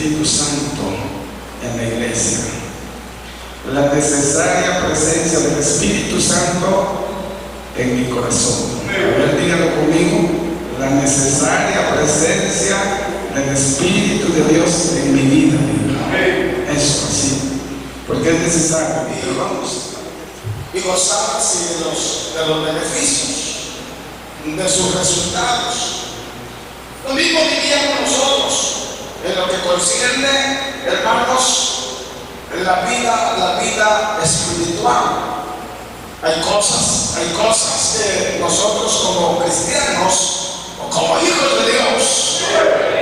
Espíritu Santo en la iglesia. La necesaria presencia del Espíritu Santo en mi corazón. A ver, díganlo conmigo. La necesaria presencia del Espíritu de Dios en mi vida. Eso así. Porque es necesario. Y vamos. Y gozar así de los beneficios, de sus resultados. Lo mismo vivíamos nosotros en lo que concierne, hermanos, en la vida espiritual. Hay cosas que nosotros como cristianos o como hijos de Dios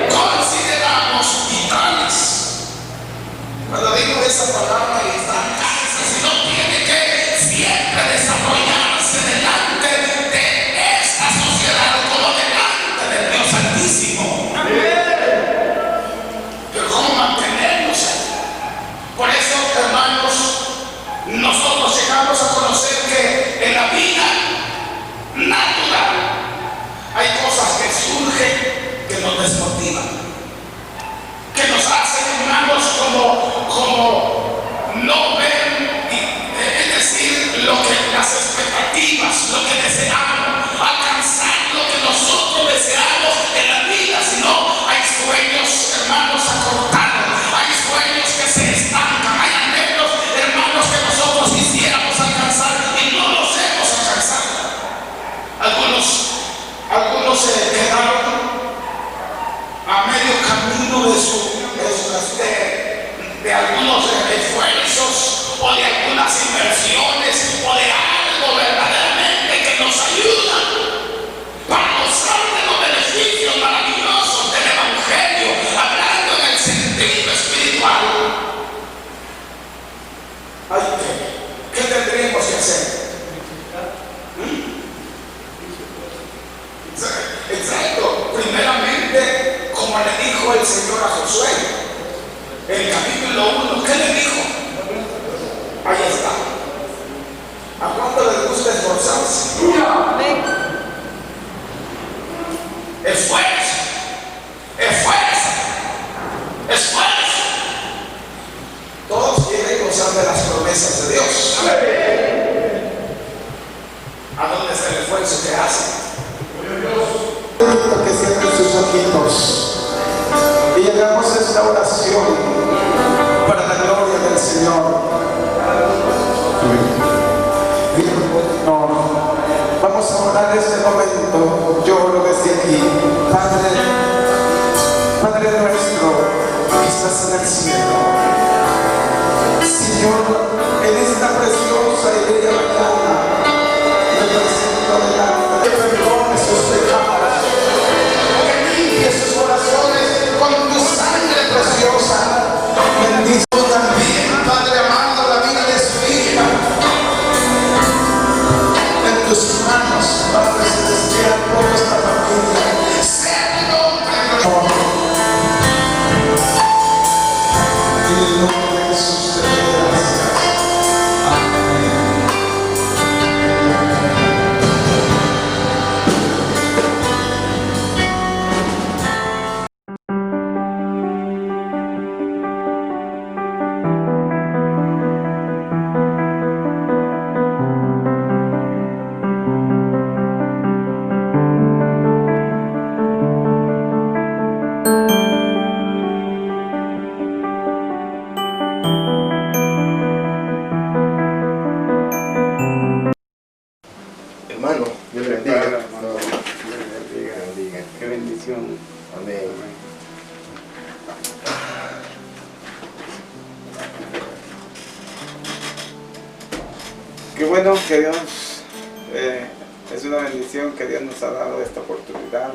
consideramos vitales. Cuando digo esa palabra, si no tiene que siempre desarrollarse delante de esta sociedad como delante del Dios Santísimo. Pero ¿cómo mantenernos ahí? Por eso, hermanos, nosotros llegamos a conocer que en la vida natural hay cosas que surgen que nos desmotivan, que nos hacen, hermanos, como no ver, es decir, las expectativas, lo que deseamos, alcanzar lo que nosotros deseamos en la vida, sino hay sueños, hermanos, acortados, hay sueños que se estancan, hay anhelos, hermanos, que nosotros quisiéramos alcanzar y no los hemos alcanzado. Algunos se quedaron a medio camino de algunos esfuerzos o de algunas inversiones o de algo verdaderamente que nos ayuda para gozar de los beneficios maravillosos del Evangelio, hablando en el sentido espiritual. ¿Qué tendríamos que hacer? Exacto. Primeramente, como le dijo el Señor a Josué, en el capítulo 1, ¿qué le dijo? Ahí está. ¿A cuánto les gusta esforzarse? Esfuerzo. Todos quieren gozar de las promesas de Dios. ¿A dónde está el esfuerzo que hacen? Que cierren sus ojitos y llegamos a esta oración para la gloria del Señor. No, vamos a orar este momento. Yo oro desde aquí. Padre nuestro que estás en el cielo, Señor, en esta preciosa y bella mañana me presento delante, que perdone sus pecados, que limpie sus corazones con tu sangre preciosa. Bendice también, Padre amado, la vida de su hija en tus manos, Padre celestial, por esta familia. Sea tu nombre glorificado. En el nombre de Jesús te doy gracias. Amén. Hermano, Dios le bendiga. Qué bendición. Amén. Qué bueno que Dios, es una bendición que Dios nos ha dado esta oportunidad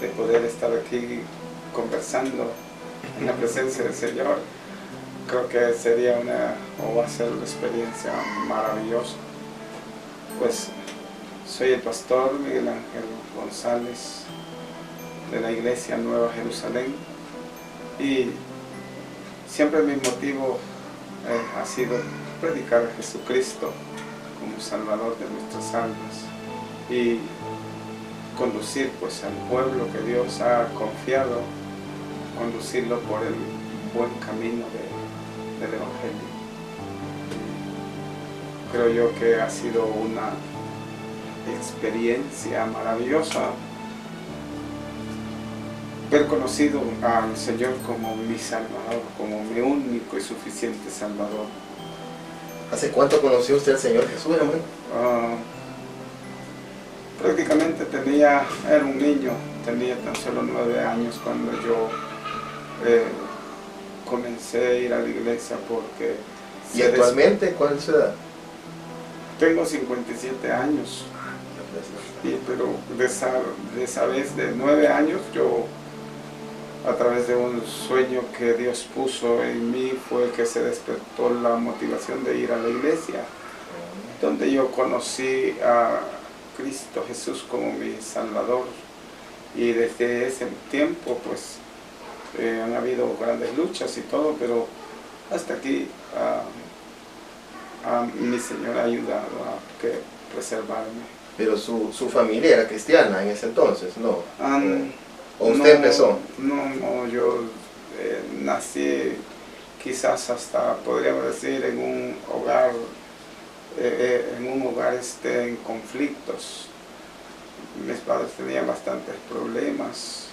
de poder estar aquí conversando en la presencia del Señor. Creo que sería va a ser una experiencia maravillosa. Pues soy el pastor Miguel Ángel González de la Iglesia Nueva Jerusalén y siempre mi motivo ha sido predicar a Jesucristo como Salvador de nuestras almas y conducir pues al pueblo que Dios ha confiado conducirlo por el buen camino del Evangelio. Creo yo que ha sido una experiencia maravillosa haber conocido al Señor como mi Salvador, como mi único y suficiente Salvador. ¿Hace cuánto conoció usted al Señor Jesús, hermano? Prácticamente era un niño, tenía tan solo 9 años cuando yo comencé a ir a la iglesia porque... ¿Y actualmente cuál es su edad? Tengo 57 años, pero de esa vez de 9 años yo, a través de un sueño que Dios puso en mí, fue que se despertó la motivación de ir a la iglesia, donde yo conocí a Cristo Jesús como mi Salvador. Y desde ese tiempo pues han habido grandes luchas y todo, pero hasta aquí mi Señor ha ayudado a preservarme. Pero su familia era cristiana en ese entonces, ¿no? ¿O usted No, empezó? No, yo nací quizás hasta, podríamos decir, en un hogar en conflictos. Mis padres tenían bastantes problemas.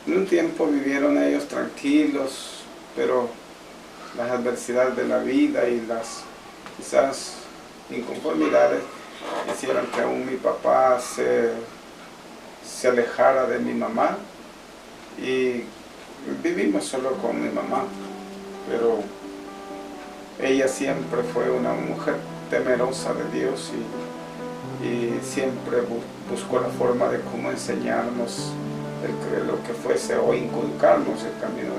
En un tiempo vivieron ellos tranquilos, pero las adversidades de la vida y las quizás inconformidades hicieron que aún mi papá se alejara de mi mamá, y vivimos solo con mi mamá, pero ella siempre fue una mujer temerosa de Dios y siempre buscó la forma de cómo enseñarnos lo que fuese o inculcarnos el camino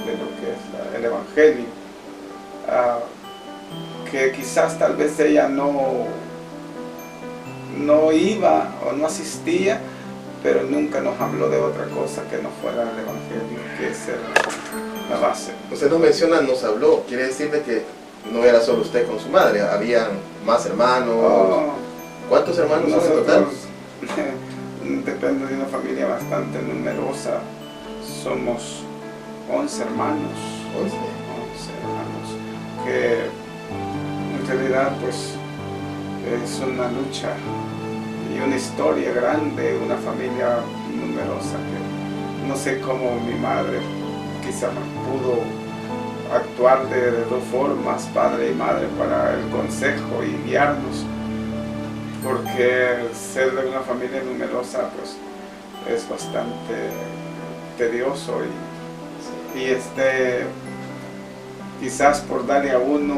de lo que es el Evangelio, que quizás tal vez ella no iba o no asistía, pero nunca nos habló de otra cosa que no fuera el Evangelio, que es la base. Usted nos menciona, nos habló, quiere decir de que no era solo usted con su madre, habían más hermanos. ¿Cuántos hermanos son en total? Depende de una familia bastante numerosa, somos 11 hermanos. 11 hermanos, que en realidad pues es una lucha y una historia grande, una familia numerosa, que no sé cómo mi madre quizá pudo actuar de dos formas, padre y madre, para el consejo y guiarnos, porque ser de una familia numerosa pues es bastante tedioso y quizás por darle a uno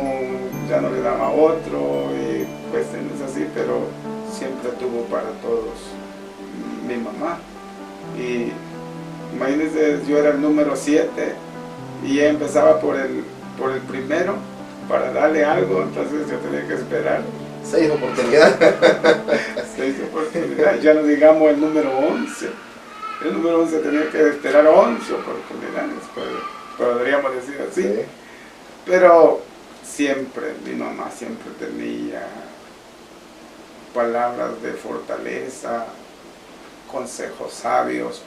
ya no le daba a otro, y pues es así, pero siempre tuvo para todos mi mamá. Y imagínense, yo era el número 7 y ella empezaba por el primero para darle algo, entonces yo tenía que esperar 6 oportunidades. 6 oportunidades, ya no digamos el número 11. El número 11 tenía que esperar 11 oportunidades, podríamos decir así. Sí. Pero siempre, mi mamá siempre tenía palabras de fortaleza, consejos sabios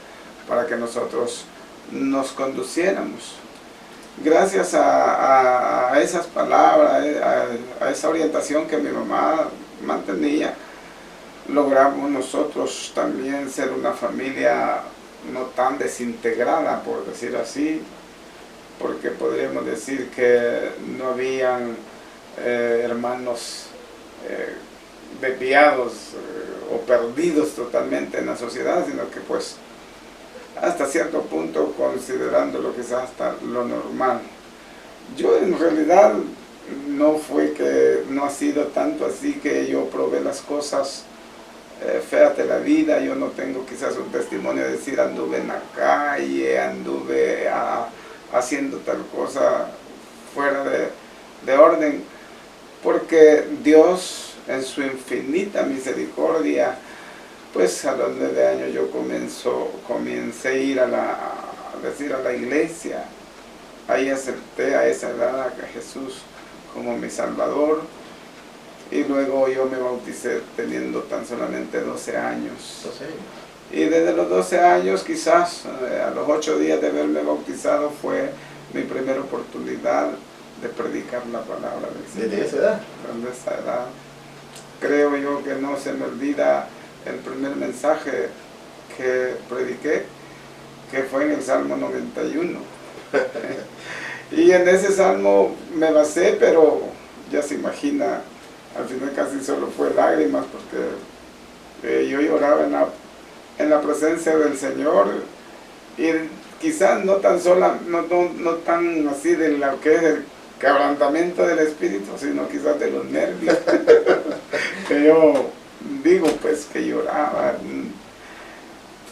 para que nosotros nos conduciéramos. Gracias a esas palabras, a esa orientación que mi mamá mantenía, logramos nosotros también ser una familia no tan desintegrada, por decir así, porque podríamos decir que no habían hermanos desviados o perdidos totalmente en la sociedad, sino que pues hasta cierto punto considerándolo quizás hasta lo normal. Yo en realidad no ha sido tanto así que yo probé las cosas feas de la vida. Yo no tengo quizás un testimonio de decir anduve en la calle, anduve haciendo tal cosa fuera de orden, porque Dios en su infinita misericordia, pues a los 9 años yo comencé a ir a la iglesia. Ahí acepté a esa edad a Jesús como mi Salvador, y luego yo me bauticé teniendo tan solamente 12 años. 12 años. Y desde los 12 años, quizás a los 8 días de haberme bautizado, fue mi primera oportunidad de predicar la palabra del Señor. ¿Desde esa edad? Desde esa edad. Creo yo que no se me olvida el primer mensaje que prediqué, que fue en el Salmo 91. Y en ese salmo me basé, pero ya se imagina, al final casi solo fue lágrimas, porque yo lloraba en la presencia del Señor, y quizás no tan tan así de lo que es el quebrantamiento del espíritu, sino quizás de los nervios. Que yo digo pues que lloraba.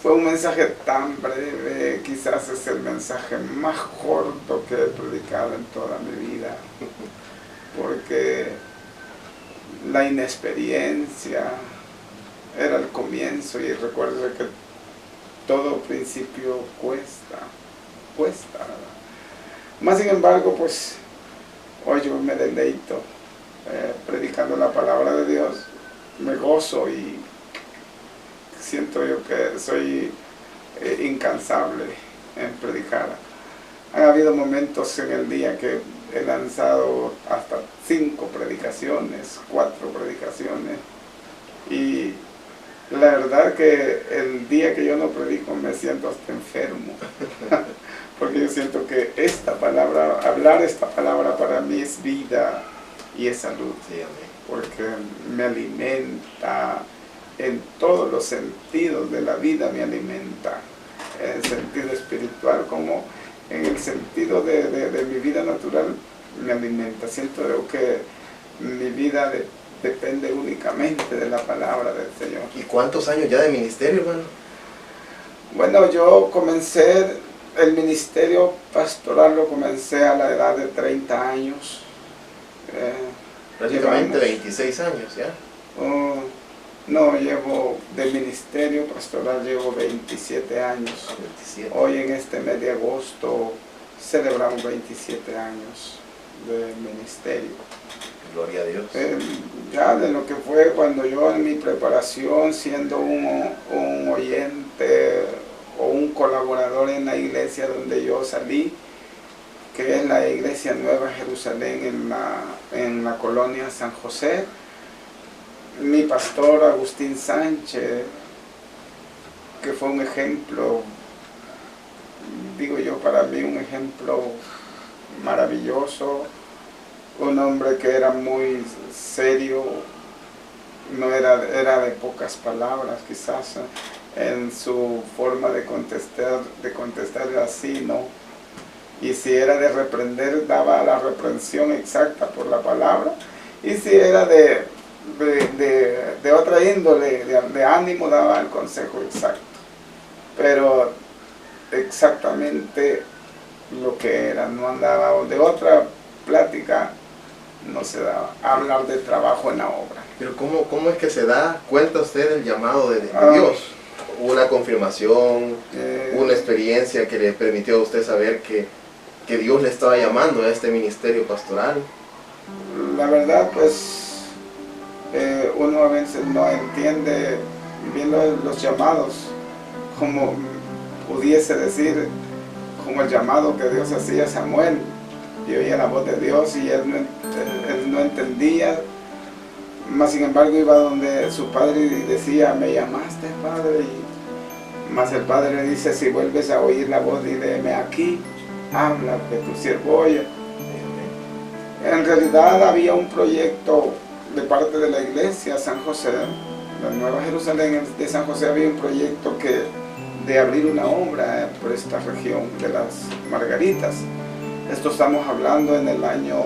Fue un mensaje tan breve, quizás es el mensaje más corto que he predicado en toda mi vida, porque la inexperiencia era el comienzo, y recuerdo que todo principio cuesta. Más sin embargo, pues hoy yo me deleito predicando la palabra de Dios, me gozo y siento yo que soy incansable en predicar. Han habido momentos en el día que he lanzado hasta 5 predicaciones, 4 predicaciones, y la verdad que el día que yo no predico me siento hasta enfermo, porque yo siento que esta palabra, hablar esta palabra para mí es vida y es salud, porque me alimenta en todos los sentidos de la vida, me alimenta, en el sentido espiritual como en el sentido de mi vida natural, me alimenta. Siento yo que mi vida depende únicamente de la palabra del Señor. ¿Y cuántos años ya de ministerio, hermano? Bueno, yo comencé el ministerio pastoral, lo comencé a la edad de 30 años. Prácticamente 26 años, ¿ya? No, llevo de ministerio pastoral, llevo 27 años. 27. Hoy en este mes de agosto celebramos 27 años de ministerio. Gloria a Dios. Ya de lo que fue cuando yo en mi preparación, siendo un oyente o un colaborador en la iglesia donde yo salí, que es la iglesia Nueva Jerusalén en la colonia San José, mi pastor Agustín Sánchez, que fue un ejemplo, digo yo, para mí un ejemplo maravilloso, un hombre que era muy serio, no era de pocas palabras quizás, en su forma de contestar era así, ¿no? Y si era de reprender, daba la reprensión exacta por la palabra, y si era de otra índole, de ánimo, daba el consejo exacto, pero exactamente lo que era, no andaba de otra plática, no se daba, hablar del trabajo en la obra. Pero ¿cómo es que se da cuenta usted del llamado de Dios? ¿Una confirmación, una experiencia que le permitió a usted saber que Dios le estaba llamando a este ministerio pastoral? La verdad, pues uno a veces no entiende bien los llamados, como pudiese decir, como el llamado que Dios hacía a Samuel, y oía la voz de Dios y él no entendía, mas sin embargo iba donde su padre y decía, me llamaste, padre, y mas el padre le dice, si vuelves a oír la voz, dile, aquí, habla, que tu siervo oye. En realidad había un proyecto de parte de la iglesia San José, la Nueva Jerusalén de San José, había un proyecto de abrir una obra por esta región de las Margaritas. Esto estamos hablando en el año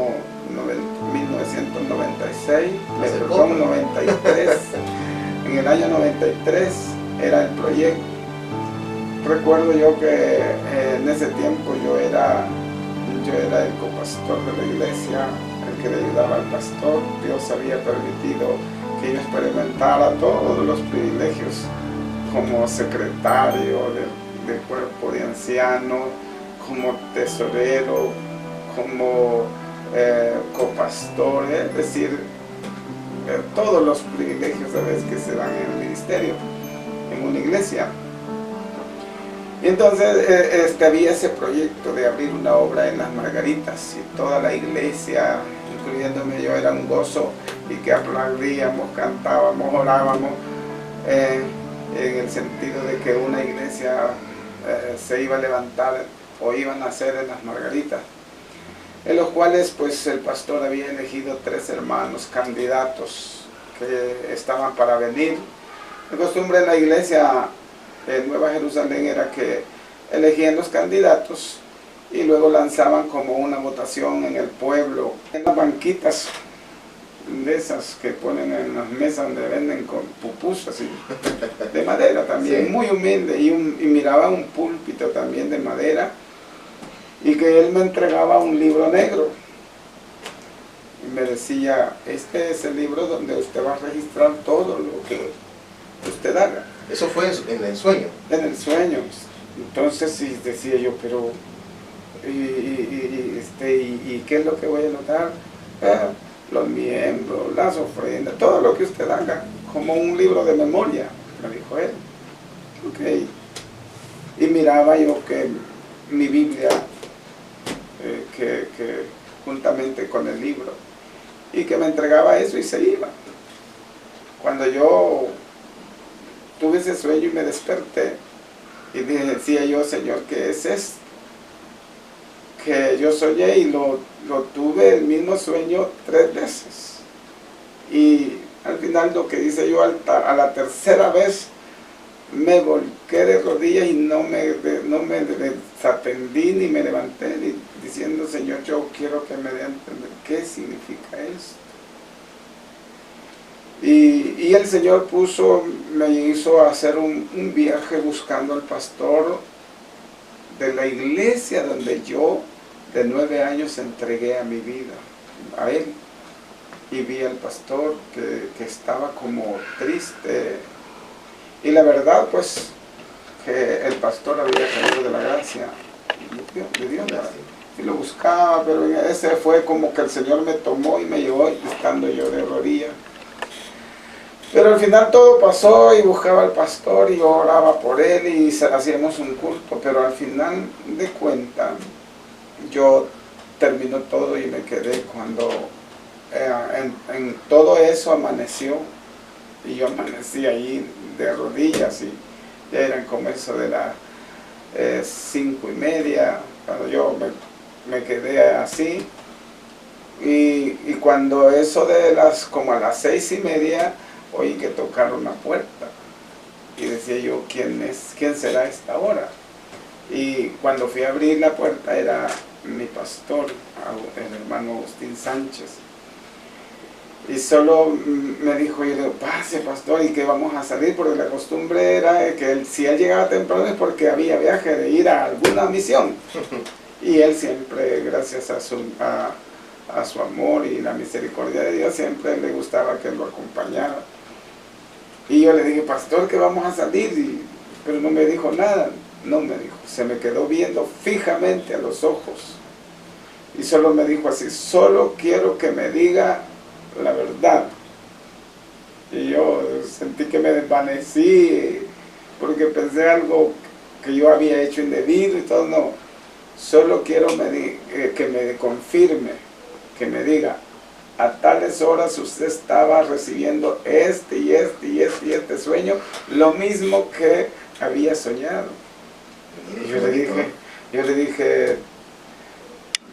1996, perdón, 93. En el año 93 era el proyecto. Recuerdo yo que en ese tiempo yo era el copastor de la iglesia, el que le ayudaba al pastor. Dios había permitido que yo experimentara todos los privilegios como secretario del cuerpo de ancianos, como tesorero, como copastor, es decir, todos los privilegios a veces que se dan en el ministerio, en una iglesia. Y entonces había ese proyecto de abrir una obra en Las Margaritas, y toda la iglesia, incluyéndome yo, era un gozo, y que aplaudíamos, cantábamos, orábamos, en el sentido de que una iglesia se iba a levantar o iban a hacer en Las Margaritas, en los cuales pues el pastor había elegido 3 hermanos candidatos que estaban para venir. La costumbre en la iglesia en Nueva Jerusalén era que elegían los candidatos y luego lanzaban como una votación en el pueblo, en las banquitas de esas que ponen en las mesas donde venden con pupusas de madera también, sí, muy humilde, y miraba un púlpito también de madera, y que él me entregaba un libro negro y me decía: este es el libro donde usted va a registrar todo lo que usted haga. Eso fue en el sueño. En el sueño. Entonces sí, decía yo, pero ¿y qué es lo que voy a anotar? Los miembros, las ofrendas, todo lo que usted haga, como un libro de memoria, me dijo él. Ok. Y miraba yo que mi Biblia, que juntamente con el libro, y que me entregaba eso y se iba. Cuando yo tuve ese sueño y me desperté, y decía yo: Señor, ¿qué es esto? Que yo soñé, y lo tuve el mismo sueño 3 veces. Y al final, lo que dice yo, a la tercera vez me volqué de rodillas y no me desatendí ni me levanté, diciendo: Señor, yo quiero que me dé a entender qué significa esto. Y el Señor me hizo hacer un viaje buscando al pastor de la iglesia donde yo de 9 años entregué a mi vida a él, y vi al pastor que estaba como triste, y la verdad pues que el pastor había caído de la gracia de Dios, y lo buscaba, pero ese fue como que el Señor me tomó y me llevó estando yo de rodillas. Pero al final todo pasó, y buscaba al pastor y yo oraba por él y hacíamos un culto, pero al final de cuentas yo terminó todo y me quedé cuando en todo eso amaneció, y yo amanecí ahí de rodillas, y ya eran como eso de las 5:30 cuando yo me quedé así, y cuando eso de como a las 6:30 oí que tocaron la puerta, y decía yo: ¿quién será a esta hora? Y cuando fui a abrir la puerta era mi pastor, el hermano Agustín Sánchez, y solo me dijo: yo digo, pase pastor, y que vamos a salir, porque la costumbre era que si él llegaba temprano es porque había viaje de ir a alguna misión, y él siempre, gracias a su amor y la misericordia de Dios, siempre le gustaba que lo acompañara. Y yo le dije: pastor, que vamos a salir, pero no me dijo nada. No me dijo, se me quedó viendo fijamente a los ojos, y solo me dijo así: solo quiero que me diga la verdad. Y yo sentí que me desvanecí, porque pensé algo que yo había hecho indebido y todo. No, solo quiero que me confirme, que me diga: a tales horas usted estaba recibiendo este sueño, lo mismo que había soñado. Y yo le dije: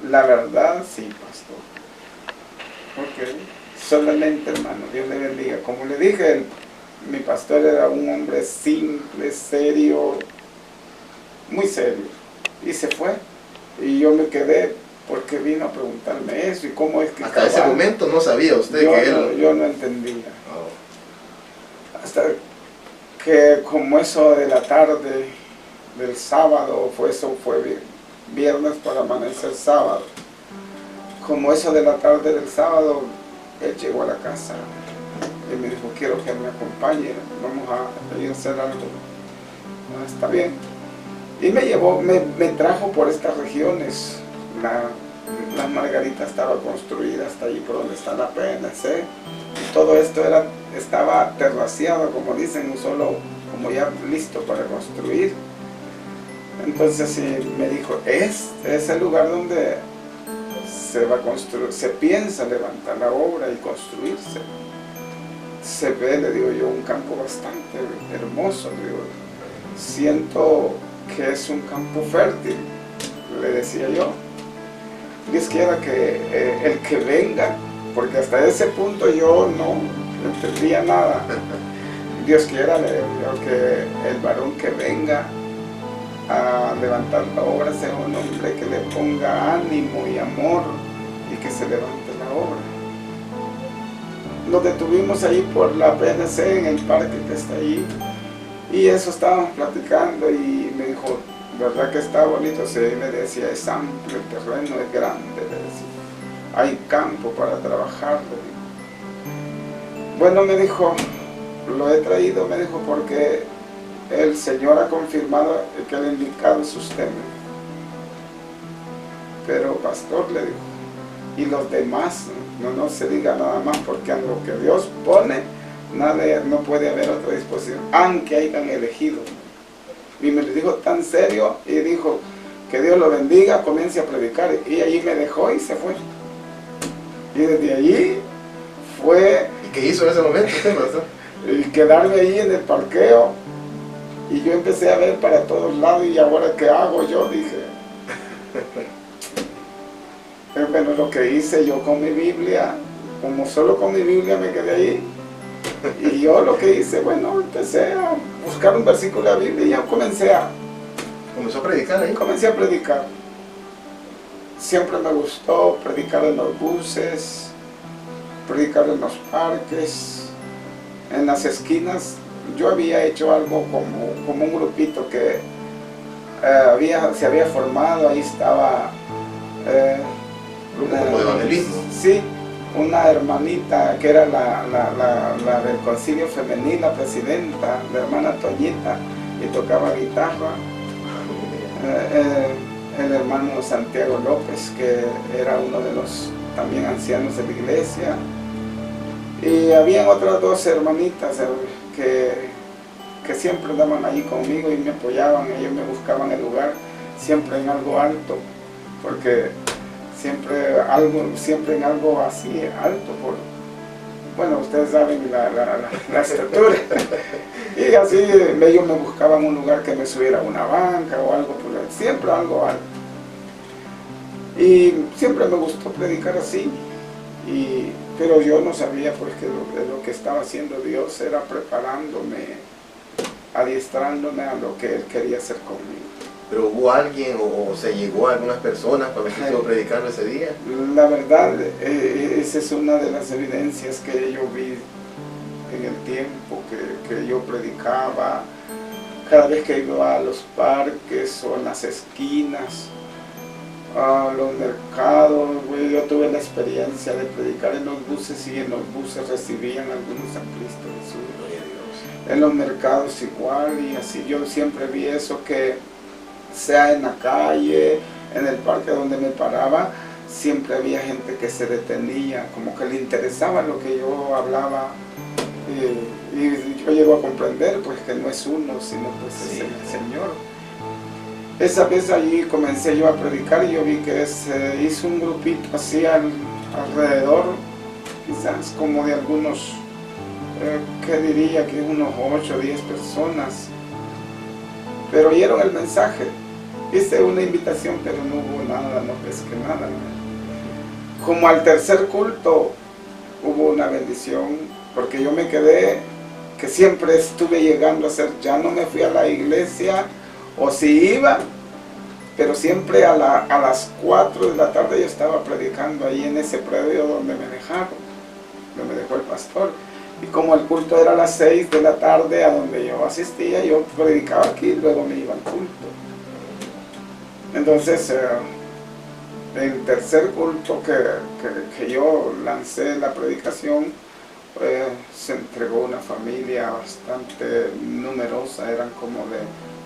la verdad, sí, pastor. Ok, solamente, hermano, Dios le bendiga. Como le dije, mi pastor era un hombre simple, serio, muy serio, y se fue, y yo me quedé porque vino a preguntarme eso, y cómo es que hasta ese momento no sabía usted que él... Yo no entendía. Hasta que como eso de la tarde del sábado, fue viernes para amanecer sábado, como eso de la tarde del sábado, él llegó a la casa y me dijo: quiero que me acompañe, vamos a ir a hacer algo. Está bien. Y me llevó, me trajo por estas regiones. Las Margaritas estaba construida hasta allí por donde está la PNC, y todo esto estaba terraciado, como dicen, solo como ya listo para construir. Entonces sí, me dijo, este es el lugar donde se va a construir, se piensa levantar la obra y construirse. Se ve, le digo yo, un campo bastante hermoso, le digo, siento que es un campo fértil, le decía yo. Dios quiera que el que venga, porque hasta ese punto yo no entendía nada. Dios quiera, le digo yo, que el varón que venga a levantar la obra sea un hombre que le ponga ánimo y amor y que se levante la obra. Nos detuvimos ahí por la PNC en el parque que está ahí y eso estábamos platicando y me dijo, ¿verdad que está bonito? Sí, me decía, es amplio, el terreno es grande, le decía, hay campo para trabajar. Bueno, me dijo, lo he traído, me dijo, porque el Señor ha confirmado que el indicado es usted. Pero pastor, le dijo, y los demás, no se diga nada más, porque a lo que Dios pone, no puede haber otra disposición, aunque hayan elegido. Y me lo dijo tan serio y dijo, que Dios lo bendiga, comience a predicar. Y allí me dejó y se fue. Y desde allí fue... ¿Y qué hizo en ese momento usted, pastor? Y quedarme ahí en el parqueo. Y yo empecé a ver para todos lados y ahora ¿qué hago? Yo dije. Bueno, lo que hice yo con mi Biblia, como solo con mi Biblia me quedé ahí. Y yo lo que hice, bueno, empecé a buscar un versículo de la Biblia y ya Comenzó a predicar ahí. comencé a predicar. Siempre me gustó predicar en los buses, predicar en los parques, en las esquinas. Yo había hecho algo como un grupito que se había formado, ahí estaba... Grupo como de evangelismo. Sí, una hermanita que era la del concilio femenil, la presidenta, la hermana Toñita, y tocaba guitarra. El hermano Santiago López, que era uno de los también ancianos de la iglesia. Y habían otras dos hermanitas que siempre andaban ahí conmigo y me apoyaban, ellos me buscaban el lugar, siempre en algo alto, porque siempre en algo así alto, bueno, ustedes saben la estatura. Y así ellos me buscaban un lugar que me subiera a una banca o algo, siempre algo alto. Y siempre me gustó predicar así, pero yo no sabía pues que lo que estaba haciendo Dios era preparándome, adiestrándome a lo que Él quería hacer conmigo. ¿Pero hubo alguien o se llegó a algunas personas cuando usted estuvo predicando ese día? La verdad, esa es una de las evidencias que yo vi en el tiempo que yo predicaba. Cada vez que iba a los parques o en las esquinas, a los mercados, yo tuve la experiencia de predicar en los buses y en los buses recibían algunos a Cristo Jesús. En los mercados igual, y así yo siempre vi eso, que sea en la calle, en el parque donde me paraba, siempre había gente que se detenía, como que le interesaba lo que yo hablaba, y yo llego a comprender pues que no es uno, sino pues es el Señor. Esa vez allí comencé yo a predicar y yo vi que se hizo un grupito así alrededor, quizás como de algunos, ¿qué diría? Que unos 8 o 10 personas, pero oyeron el mensaje. Hice una invitación, pero no hubo nada, no pesqué nada. Como al tercer culto hubo una bendición, porque yo me quedé, que siempre estuve llegando a hacer, ya no me fui a la iglesia, o si iba, pero siempre a las 4 de la tarde yo estaba predicando ahí en ese predio donde me dejaron, donde me dejó el pastor. Y como el culto era a las 6 de la tarde a donde yo asistía, yo predicaba aquí y luego me iba al culto. Entonces, el tercer culto que yo lancé la predicación, se entregó una familia bastante numerosa, eran como de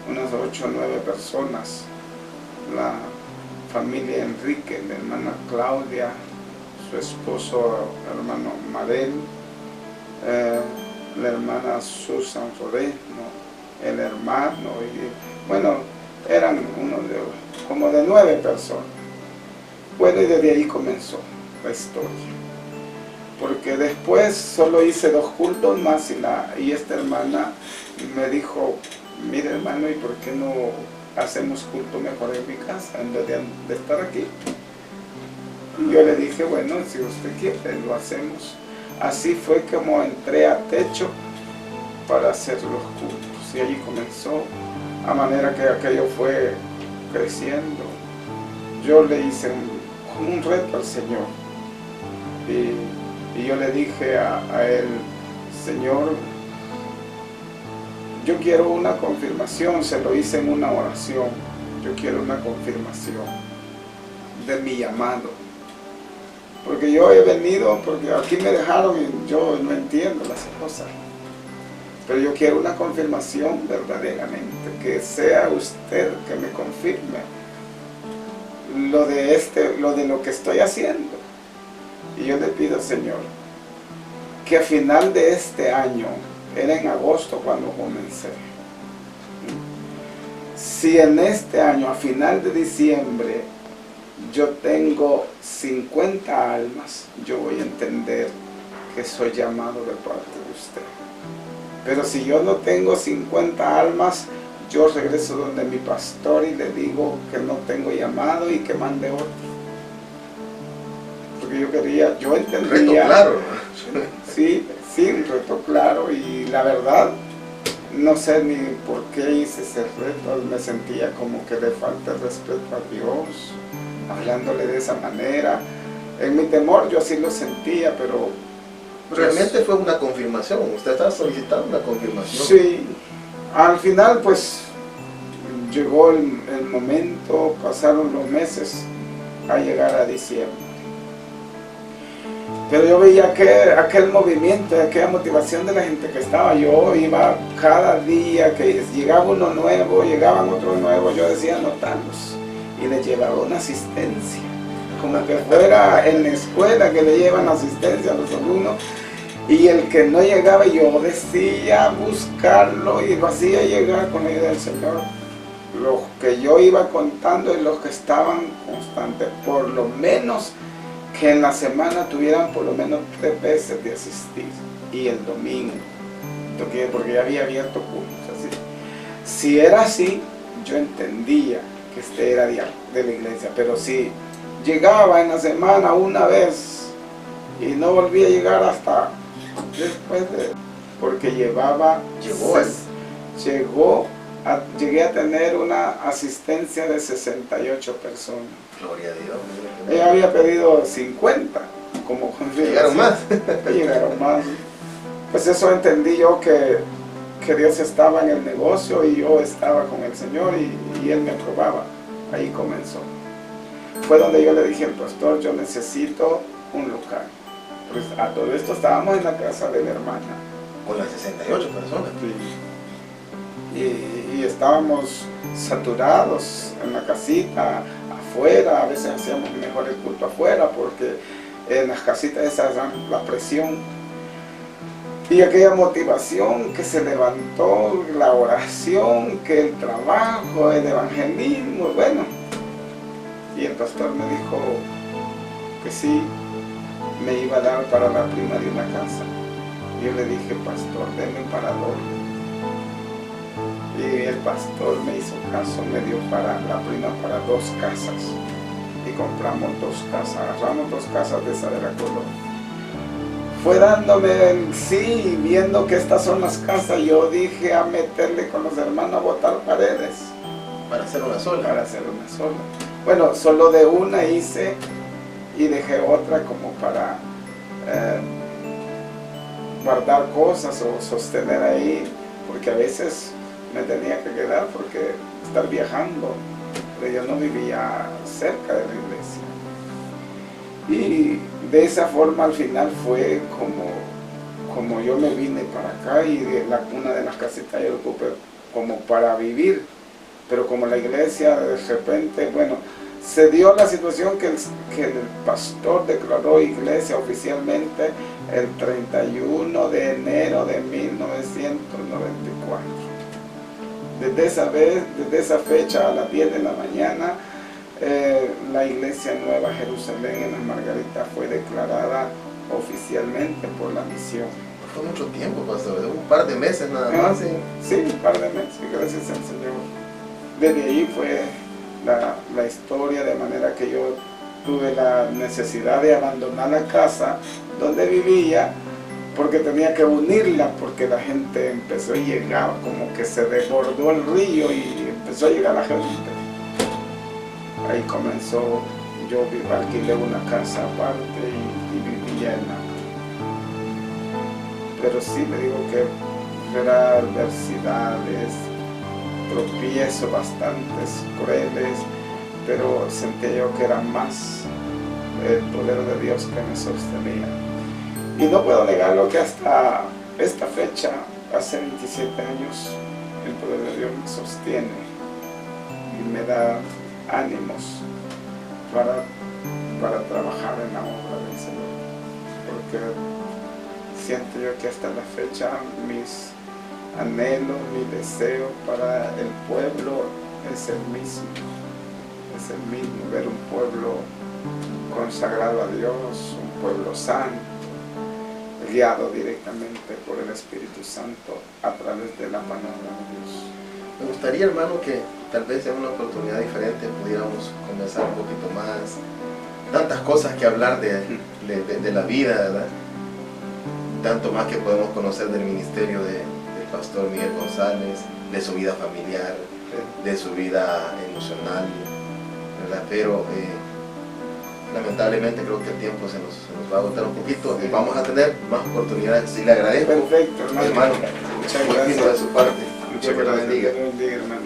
unas 8 o 9 personas. La familia Enrique, la hermana Claudia, su esposo, hermano Marel, la hermana Susan Rodé, el hermano, y bueno, eran como de 9 personas. Bueno, y desde ahí comenzó la historia. Porque después solo hice 2 cultos más y esta hermana me dijo, mire hermano, ¿y por qué no hacemos culto mejor en mi casa en vez de estar aquí? Y yo le dije, bueno, si usted quiere, lo hacemos. Así fue como entré a Techo para hacer los cultos. Y allí comenzó, a manera que aquello fue creciendo. Yo le hice un reto al Señor. Y yo le dije a él, Señor, yo quiero una confirmación, se lo hice en una oración. Yo quiero una confirmación de mi llamado. Porque yo he venido, porque aquí me dejaron y yo no entiendo las cosas. Pero yo quiero una confirmación verdaderamente, que sea usted que me confirme lo de lo que estoy haciendo. Y yo le pido, Señor, que a final de este año, era en agosto cuando comencé, si en este año, a final de diciembre, yo tengo 50 almas, yo voy a entender que soy llamado de parte de usted. Pero si yo no tengo 50 almas, yo regreso donde mi pastor y le digo que no tengo llamado y que mande otro. Porque yo entendía... Reto claro. Sí, un reto claro, y la verdad, no sé ni por qué hice ese reto. Me sentía como que le falta el respeto a Dios, hablándole de esa manera. En mi temor yo así lo sentía, pero... Realmente fue una confirmación, usted estaba solicitando una confirmación. Sí, al final pues llegó el momento, pasaron los meses a llegar a diciembre. Pero yo veía aquel movimiento, aquella motivación de la gente que estaba. Yo iba cada día que llegaba uno nuevo, llegaban otros nuevos, yo decía anotarlos y les llevaba una asistencia. Como que fuera en la escuela que le llevan asistencia a los alumnos, y el que no llegaba yo decía buscarlo y lo hacía llegar con la ayuda del Señor. Los que yo iba contando y los que estaban constantes, por lo menos que en la semana tuvieran por lo menos 3 veces de asistir, y el domingo, porque ya había abierto cultos así. Si era así, yo entendía que este era de la iglesia, pero si llegaba en la semana una vez y no volvía a llegar hasta después porque llegué a tener una asistencia de 68 personas. Gloria a Dios. Ella había pedido 50 como Llegaron más. Llegaron más. Pues eso entendí yo que Dios estaba en el negocio y yo estaba con el Señor y Él me aprobaba. Ahí comenzó. Fue donde yo le dije al pastor, yo necesito un local. Pues a todo esto estábamos en la casa de mi hermana. Con las 68 personas. Y estábamos saturados en la casita, afuera. A veces hacíamos mejor el culto afuera porque en las casitas esas dan la presión. Y aquella motivación que se levantó, la oración, que el trabajo, el evangelismo, bueno. Y el pastor me dijo que sí, me iba a dar para la prima de una casa. Yo le dije, pastor, denme para doble. Y el pastor me hizo caso, me dio para la prima para 2 casas. Y compramos 2 casas, agarramos 2 casas de esa de la colonia. Fue dándome el sí, viendo que estas son las casas, yo dije a meterle con los hermanos a botar paredes. Para hacer una sola. Para hacer una sola. Bueno, solo de una hice y dejé otra como para guardar cosas o sostener ahí, porque a veces me tenía que quedar porque estar viajando, pero yo no vivía cerca de la iglesia. Y de esa forma al final fue como yo me vine para acá y una de las casitas yo lo ocupé como para vivir, pero como la iglesia de repente, bueno, se dio la situación que el pastor declaró iglesia oficialmente el 31 de enero de 1994. desde esa fecha a las 10 de la mañana, la Iglesia Nueva Jerusalén en Las Margaritas fue declarada oficialmente por la misión. Fue mucho tiempo, pastor, un par de meses nada más. Sí, un par de meses, gracias al Señor. Desde ahí fue la historia, de manera que yo tuve la necesidad de abandonar la casa donde vivía, porque tenía que unirla, porque la gente empezó a llegar, como que se desbordó el río y empezó a llegar la gente. Ahí comenzó, yo alquilé una casa aparte y vivía en la... Pero sí le digo que era adversidades, tropiezos bastantes crueles, pero sentía yo que era más el poder de Dios que me sostenía. Y no puedo negarlo que hasta esta fecha, hace 27 años, el poder de Dios me sostiene y me da ánimos para trabajar en la obra del Señor. Porque siento yo que hasta la fecha mis anhelos, mi deseo para el pueblo es el mismo. Es el mismo, ver un pueblo consagrado a Dios, un pueblo santo, guiado directamente por el Espíritu Santo a través de la palabra de Dios. Me gustaría, hermano, que tal vez en una oportunidad diferente pudiéramos conversar un poquito más. Tantas cosas que hablar de la vida, ¿verdad? Tanto más que podemos conocer del ministerio del pastor Miguel González, de su vida familiar, de su vida emocional, ¿verdad? Pero lamentablemente creo que el tiempo se nos va a agotar un poquito y vamos a tener más oportunidades. Sí, le agradezco, Perfecto, hermano. Muchas Muy gracias. fino de su parte. Muchas Dios me lo gracias. bendiga. Dios bendiga, hermano.